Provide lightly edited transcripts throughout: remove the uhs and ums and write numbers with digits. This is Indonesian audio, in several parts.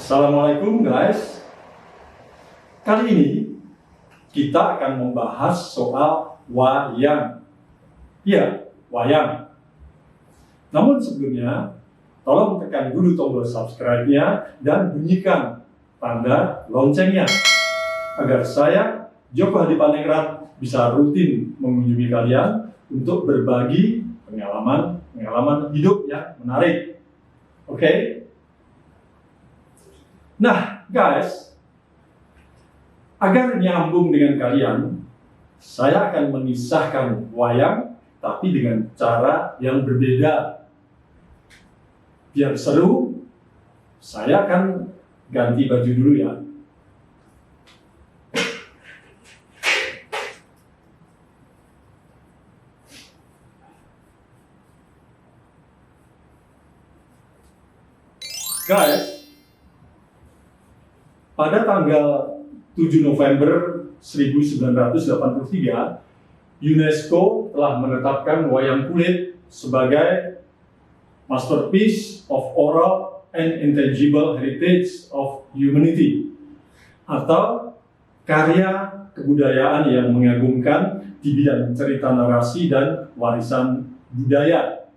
Assalamualaikum guys. Kali ini kita akan membahas soal wayang. Ya, wayang. Namun sebelumnya, tolong tekan dulu tombol subscribe-nya dan bunyikan tanda loncengnya agar saya, Joko Hadipaningrat, bisa rutin mengunjungi kalian untuk berbagi pengalaman hidup yang menarik. Oke? Nah, guys, agar nyambung dengan kalian, saya akan mengisahkan wayang, tapi dengan cara yang berbeda. Biar seru, saya akan ganti baju dulu ya. Guys, pada tanggal 7 November 1983, UNESCO telah menetapkan wayang kulit sebagai Masterpiece of Oral and Intangible Heritage of Humanity, atau karya kebudayaan yang mengagumkan di bidang cerita narasi dan warisan budaya.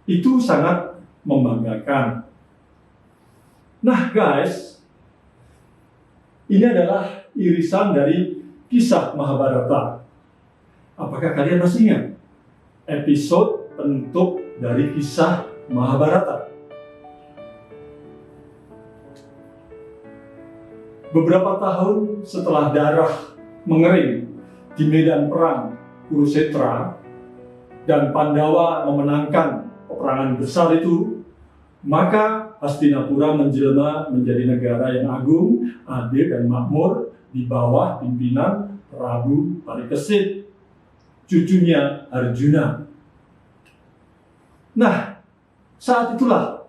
Itu sangat membanggakan. Nah guys, ini adalah irisan dari kisah Mahabharata. Apakah kalian masih ingat episode penutup dari kisah Mahabharata? Beberapa tahun setelah darah mengering di medan perang Kurukshetra dan Pandawa memenangkan peperangan besar itu, maka Hastinapura menjelma menjadi negara yang agung, adil dan makmur di bawah pimpinan Prabu Parikesit, cucunya Arjuna. Nah, saat itulah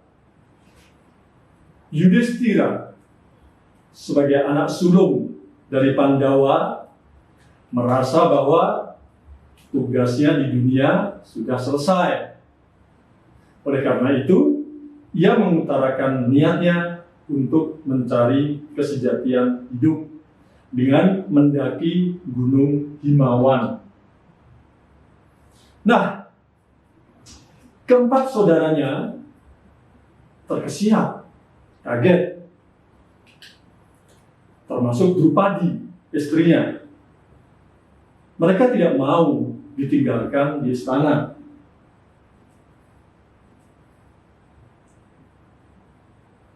Yudhishthira sebagai anak sulung dari Pandawa merasa bahwa tugasnya di dunia sudah selesai. Oleh karena itu, ia mengutarakan niatnya untuk mencari kesejatian hidup dengan mendaki Gunung Himawan. Nah, keempat saudaranya terkesiap, kaget, termasuk Drupadi, istrinya. Mereka tidak mau ditinggalkan di istana.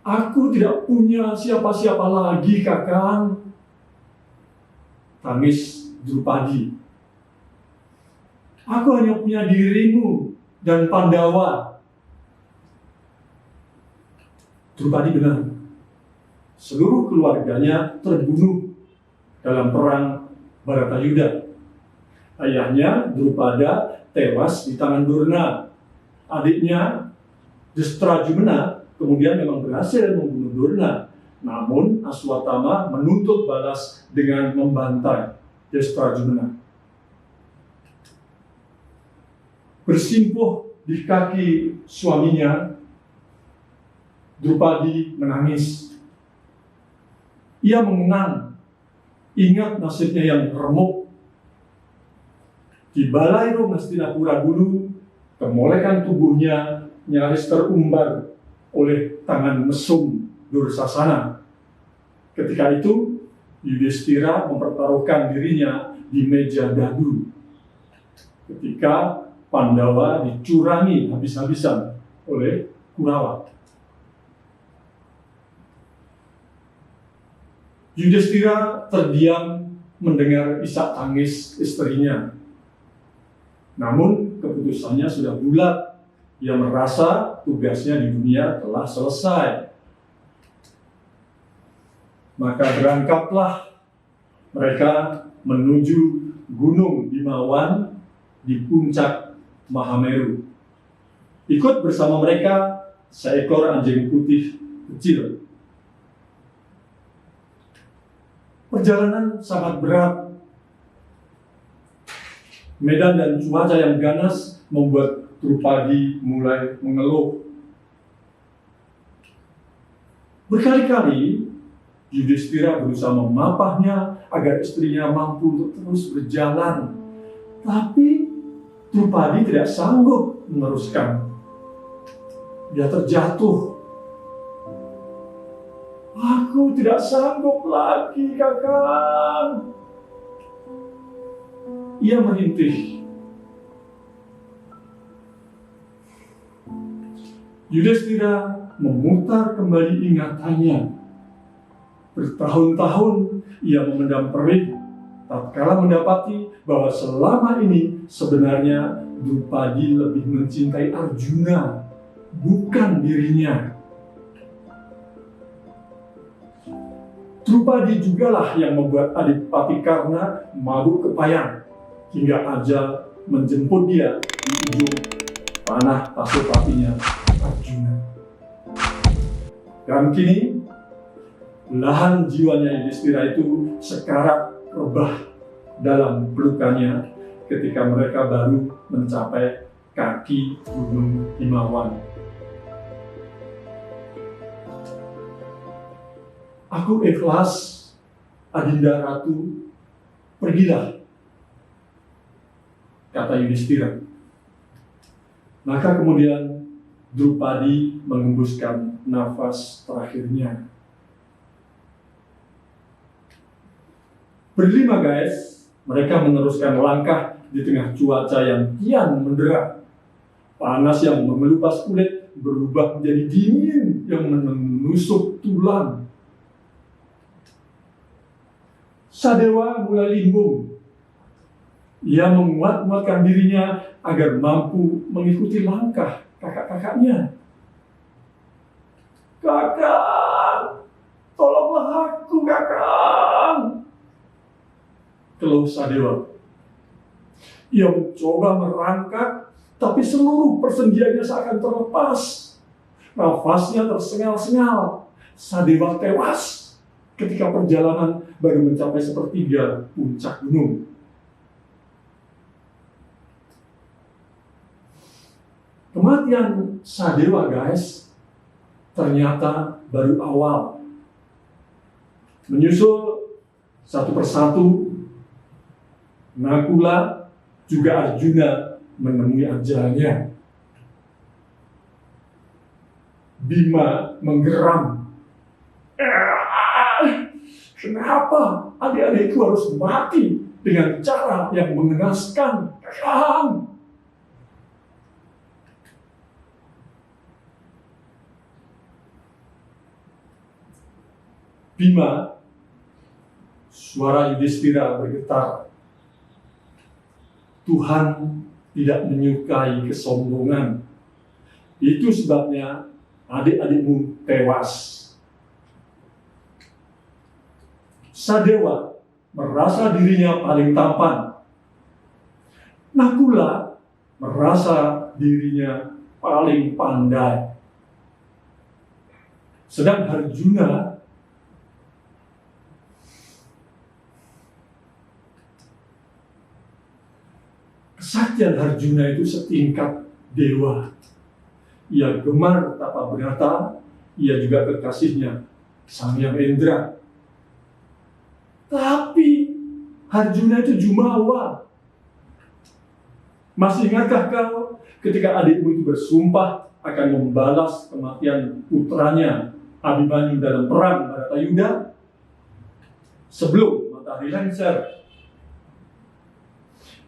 Aku tidak punya siapa-siapa lagi, Kakang, tangis Drupadi. Aku hanya punya dirimu dan Pandawa. Drupadi benar. Seluruh keluarganya terbunuh dalam perang Bharatayuddha. Ayahnya Drupada tewas di tangan Durna. Adiknya Dhritarajumna kemudian memang berhasil membunuh Durna. Namun Aswatthama menuntut balas dengan membantai Dhritarajumna. Bersimpuh di kaki suaminya, Drupadi menangis. Ia mengenang, ingat nasibnya yang remuk. Di Balairung Hastinapura dulu, kemolekan tubuhnya nyaris terumbar oleh tangan mesum Dursasana. Ketika itu, Yudhishthira mempertaruhkan dirinya di meja gaduh. Ketika Pandawa dicurangi habis-habisan oleh Kurawa. Yudhishthira terdiam mendengar isak tangis istrinya. Namun keputusannya sudah bulat. Ia merasa tugasnya di dunia telah selesai. Maka berangkatlah mereka menuju Gunung Himawan di puncak Mahameru. Ikut bersama mereka seekor anjing putih kecil. Perjalanan sangat berat. Medan dan cuaca yang ganas membuat Drupadi mulai mengeluh. Berkali-kali Yudhistira berusaha memapahnya agar istrinya mampu untuk terus berjalan. Tapi Drupadi tidak sanggup meneruskan. Dia terjatuh. Aku tidak sanggup lagi, Kakang. Ia merintih. Yudhistira memutar kembali ingatannya. Bertahun-tahun ia memendam perih, tatkala mendapati bahwa selama ini sebenarnya Drupadi lebih mencintai Arjuna, bukan dirinya. Drupadi jugalah yang membuat Adipati Karna mabuk kepayang, hingga Aja menjemput dia di ujung panah pasopatinya Arjuna. Dan kini belahan jiwanya Yudhistira itu sekarat rebah dalam pelukannya ketika mereka baru mencapai kaki Gunung Himawan. Aku ikhlas, Adinda Ratu, pergilah, kata Yudhistira. Maka kemudian Drupadi mengembuskan nafas terakhirnya. Berlima guys, mereka meneruskan langkah di tengah cuaca yang kian mendera. Panas yang mengelupas kulit berubah menjadi dingin yang menusuk tulang. Sadewa mulai limbung. Ia menguat-nguatkan dirinya agar mampu mengikuti langkah kakak-kakaknya. Kakak, tolonglah aku, Kakak, keluh Sadewa. Ia mencoba merangkak, tapi seluruh persendiannya seakan terlepas. Nafasnya tersengal-sengal. Sadewa tewas ketika perjalanan baru mencapai sepertiga puncak gunung. Kematian Sadewa, guys, ternyata baru awal. Menyusul satu persatu, Nakula juga Arjuna menemui ajalnya. Bima menggeram. Kenapa adik-adikku harus mati dengan cara yang mengenaskan? Kakang! Bima, suara Yudhistira bergetar. Tuhan tidak menyukai kesombongan. Itu sebabnya adik-adikmu tewas. Sadewa merasa dirinya paling tampan. Nakula merasa dirinya paling pandai. Sedang Arjuna kesaktian Arjuna itu setingkat dewa. Ia gemar tapa berata, ia juga kekasihnya Sang Hyang Indra. Tapi Arjuna itu jumawa. Masih ingatkah kau ketika adikmu itu bersumpah akan membalas kematian putranya Abimanyu dalam perang Bharatayuda? Sebelum matahari lengser,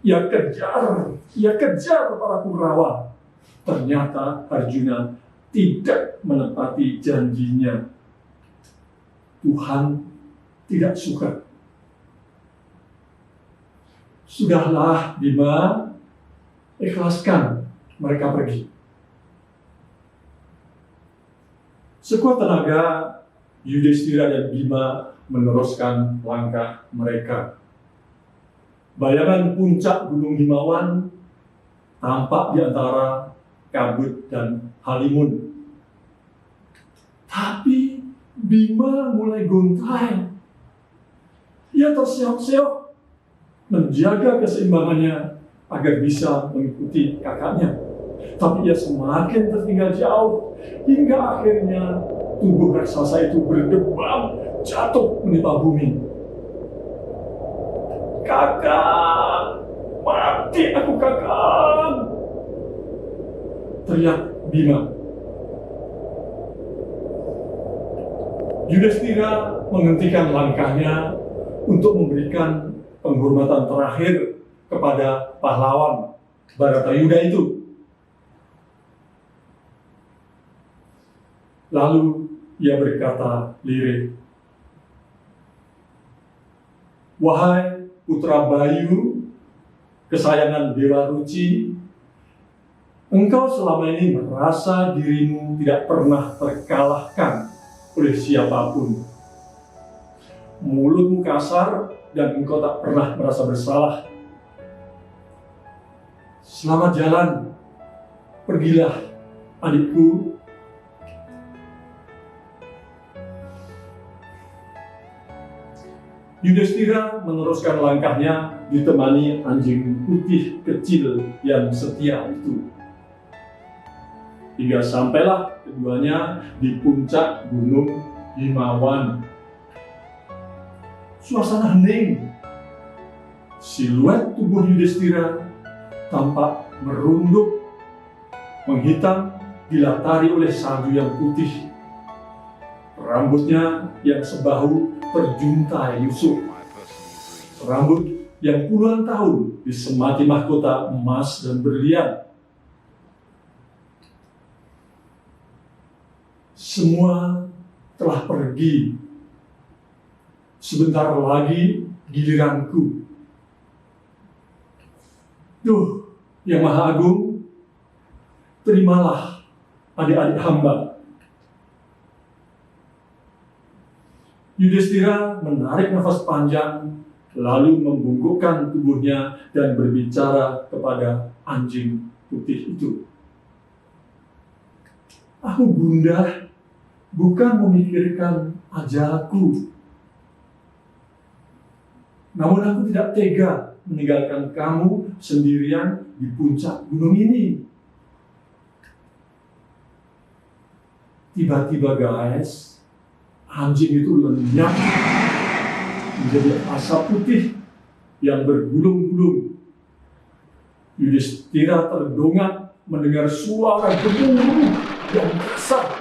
ia kejar para Kurawa. Ternyata Arjuna tidak menepati janjinya. Tuhan tidak suka. Sudahlah, Bima, ikhlaskan mereka pergi. Sekuat tenaga, Yudhistira dan Bima meneruskan langkah mereka. Bayangan puncak Gunung Himawan tampak di antara kabut dan halimun. Tapi Bima mulai gontai. Ia terseok-seok menjaga keseimbangannya agar bisa mengikuti kakaknya. Tapi ia semakin tertinggal jauh hingga akhirnya tubuh raksasa itu berdebam jatuh menimpa bumi. "Kakak, mati aku kakak!" teriak Bima. Yudhistira menghentikan langkahnya untuk memberikan penghormatan terakhir kepada pahlawan Baratayuda itu. Lalu ia berkata lirih, "Wahai putra Bayu, kesayangan Dewa Ruci, engkau selama ini merasa dirimu tidak pernah terkalahkan oleh siapapun. Mulutmu kasar dan engkau tak pernah merasa bersalah. Selamat jalan, pergilah adikku." Yudhistira meneruskan langkahnya ditemani anjing putih kecil yang setia itu. Hingga sampailah keduanya di puncak Gunung Himawan. Suasana hening. Siluet tubuh Yudhistira tampak merunduk, menghitam, dilatari oleh salju yang putih. Rambutnya yang sebahu terjuntai yusuf. Rambut yang puluhan tahun disemati mahkota emas dan berlian. Semua telah pergi. Sebentar lagi giliranku. Duh, Yang Maha Agung, terimalah adik-adik hamba. Yudhistira menarik nafas panjang, lalu membungkukkan tubuhnya dan berbicara kepada anjing putih itu. "Aku gundah, bukan memikirkan ajalku. Namun aku tidak tega meninggalkan kamu sendirian di puncak gunung ini." Tiba-tiba guys, anjing itu lenyap menjadi asap putih yang bergulung-gulung. Yudhistira terdongak mendengar suara gemuruh yang kasar.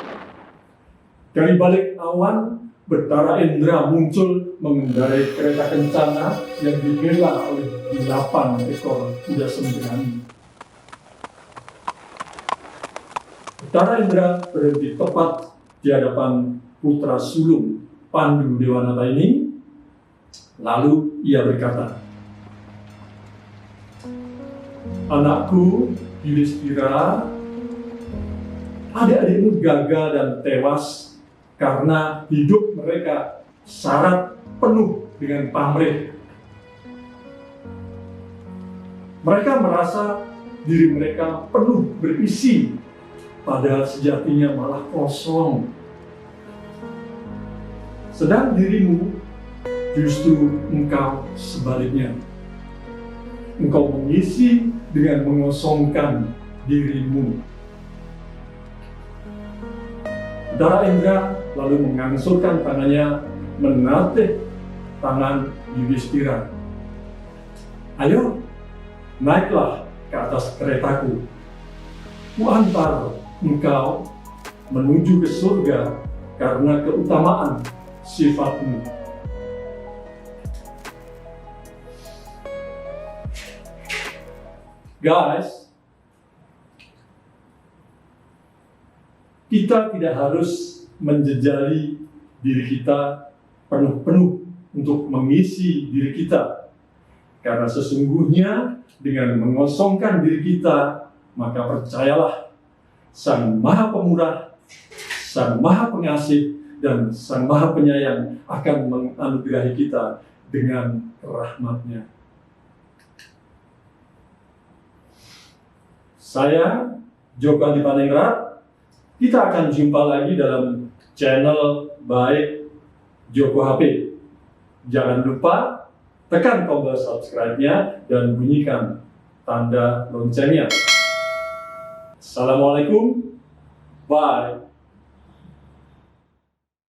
Dari balik awan, Betara Indra muncul mengendarai kereta kencana yang dibela oleh 8 ekor kuda sembrani. Betara Indra berhenti tepat di hadapan putra sulung Pandu Dewanata ini. Lalu ia berkata, "Anakku Yudhistira, adik-adikmu gagal dan tewas karena hidup mereka syarat penuh dengan pamrih. Mereka merasa diri mereka penuh berisi, padahal sejatinya malah kosong. Sedang dirimu justru engkau sebaliknya. Engkau mengisi dengan mengosongkan dirimu." Betara Indra lalu mengangsurkan tangannya menatih tangan Yudhistira. "Ayo, naiklah ke atas keretaku. Kuantar engkau menuju ke surga karena keutamaan sifatmu." Guys, kita tidak harus menjejali diri kita penuh-penuh untuk mengisi diri kita. Karena sesungguhnya dengan mengosongkan diri kita, maka percayalah, Sang Maha Pemurah, Sang Maha Pengasih, dan Sang Maha Penyayang akan menganugerahi kita dengan rahmat-Nya. Saya, Joko Adipaningrat, kita akan jumpa lagi dalam channel baik Joko HP. Jangan lupa tekan tombol subscribe-nya dan bunyikan tanda loncengnya. Assalamualaikum, bye.